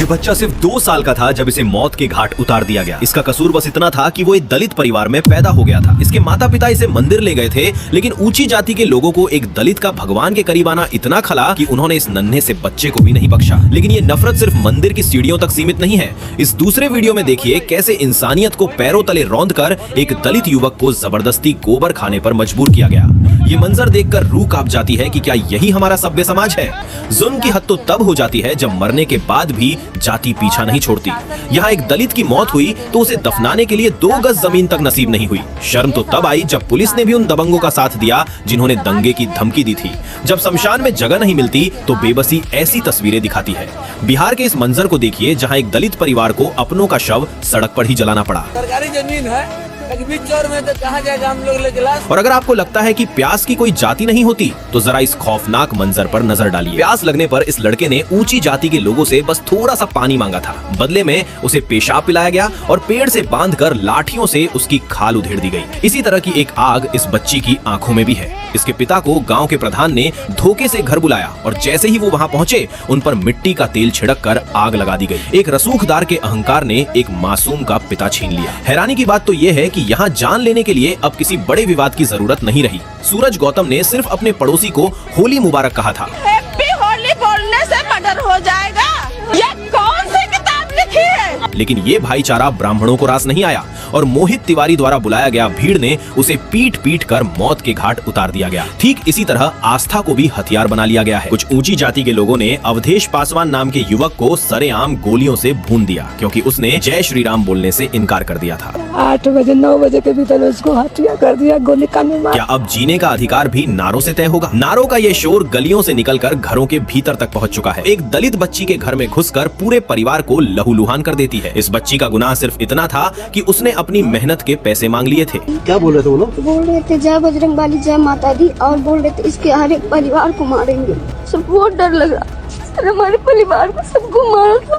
ये बच्चा सिर्फ 2 साल का था जब इसे मौत के घाट उतार दिया गया। इसका कसूर बस इतना था कि वो एक दलित परिवार में पैदा हो गया था। इसके माता पिता इसे मंदिर ले गए थे, लेकिन ऊंची जाति के लोगों को एक दलित का भगवान के करीब आना इतना खला कि उन्होंने इस नन्हे से बच्चे को भी नहीं बख्शा। लेकिन ये नफरत सिर्फ मंदिर की सीढ़ियों तक सीमित नहीं है। इस दूसरे वीडियो में देखिए कैसे इंसानियत को पैरों तले रौंदकर एक दलित युवक को जबरदस्ती गोबर खाने पर मजबूर किया गया। ये मंजर देखकर रूह कांप जाती है कि क्या यही हमारा सभ्य समाज है। जुल्म की हद तो तब हो जाती है जब मरने के बाद भी जाति पीछा नहीं छोड़ती। यहाँ एक दलित की मौत हुई तो उसे दफनाने के लिए 2 गज जमीन तक नसीब नहीं हुई। शर्म तो तब आई जब पुलिस ने भी उन दबंगों का साथ दिया जिन्होंने दंगे की धमकी दी थी। जब शमशान में जगह नहीं मिलती तो बेबसी ऐसी तस्वीरें दिखाती है। बिहार के इस मंजर को देखिए जहाँ एक दलित परिवार को अपनों का शव सड़क पर ही जलाना पड़ा। सरकारी जमीन है बीच चौर में, तो कहाँ जाएगा हम लोग लेके लाश। और अगर आपको लगता है कि प्यास की कोई जाति नहीं होती तो जरा इस खौफनाक मंजर पर नजर डालिए। प्यास लगने पर इस लड़के ने ऊंची जाति के लोगों से बस थोड़ा सा पानी मांगा था। बदले में उसे पेशाब पिलाया गया और पेड़ से बांधकर लाठियों से उसकी खाल उधेड़ दी गई। इसी तरह की एक आग इस बच्ची की आंखों में भी है। इसके पिता को गाँव के प्रधान ने धोखे से घर बुलाया और जैसे ही वो वहाँ पहुँचे उन पर मिट्टी का तेल छिड़क कर आग लगा दी गई। एक रसूखदार के अहंकार ने एक मासूम का पिता छीन लिया। हैरानी की बात तो ये है कि यहाँ जान लेने के लिए अब किसी बड़े विवाद की जरूरत नहीं रही। सूरज गौतम ने सिर्फ अपने पड़ोसी को होली मुबारक कहा था। हैप्पी होली बोलने से मर्डर हो जाएगा। ये कौन सी किताब लिखी है? लेकिन ये भाईचारा ब्राह्मणों को रास नहीं आया और मोहित तिवारी द्वारा बुलाया गया भीड़ ने उसे पीट पीट कर मौत के घाट उतार दिया गया। ठीक इसी तरह आस्था को भी हथियार बना लिया गया है। कुछ ऊंची जाति के लोगों ने अवधेश पासवान नाम के युवक को सरेआम गोलियों से भून दिया क्योंकि उसने जय श्री राम बोलने से इनकार कर दिया था। 8 बजे 9 बजे के भीतर उसको हत्या कर दिया, गोली का मार। क्या अब जीने का अधिकार भी नारों से तय होगा? नारों का ये शोर गलियों से निकलकर घरों के भीतर तक पहुंच चुका है। एक दलित बच्ची के घर में घुसकर पूरे परिवार को लहूलुहान कर देती है। इस बच्ची का गुनाह सिर्फ इतना था कि उसने अपनी मेहनत के पैसे मांग लिए थे। क्या बोल रहे थे वो लोग? बोल रहे थे जय बजरंगबली जय माता दी और बोल रहे थे इसके हर एक परिवार को मारेंगे। सब बहुत डर लग रहा। हमारे परिवार को सबको मारा था,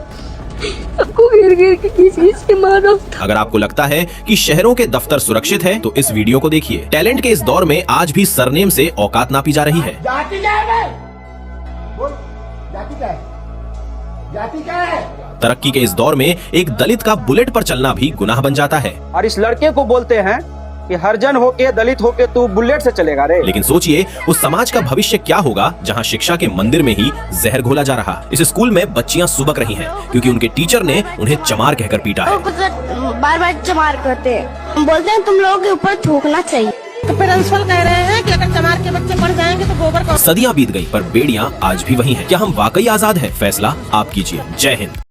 सबको घेर के खींच के मारा। अगर आपको लगता है कि शहरों के दफ्तर सुरक्षित है तो इस वीडियो को देखिए। टैलेंट के इस दौर में आज भी सरनेम से औकात नापी जा रही है। जाति क्या है? बोल, जाति क्या है? जाति क्या है? तरक्की के इस दौर में एक दलित का बुलेट पर चलना भी गुनाह बन जाता है। और इस लड़के को बोलते हैं कि हरिजन होके दलित होके तू बुलेट से चलेगा रे। लेकिन सोचिए उस समाज का भविष्य क्या होगा जहां शिक्षा के मंदिर में ही जहर घोला जा रहा। इस स्कूल में बच्चियां सुबक रही हैं क्योंकि उनके टीचर ने उन्हें चमार कहकर पीटा है। बार बार चमार करते हैं, बोलते हैं तुम लोगों के ऊपर थूकना चाहिए। तो प्रिंसिपल कह रहे हैं कि अगर चमार के बच्चे पढ़ जाएंगे तो गोबर का। सदियां बीत गई पर बेड़ियां आज भी वही हैं। क्या हम वाकई आजाद हैं? फैसला आप कीजिए। जय हिंद।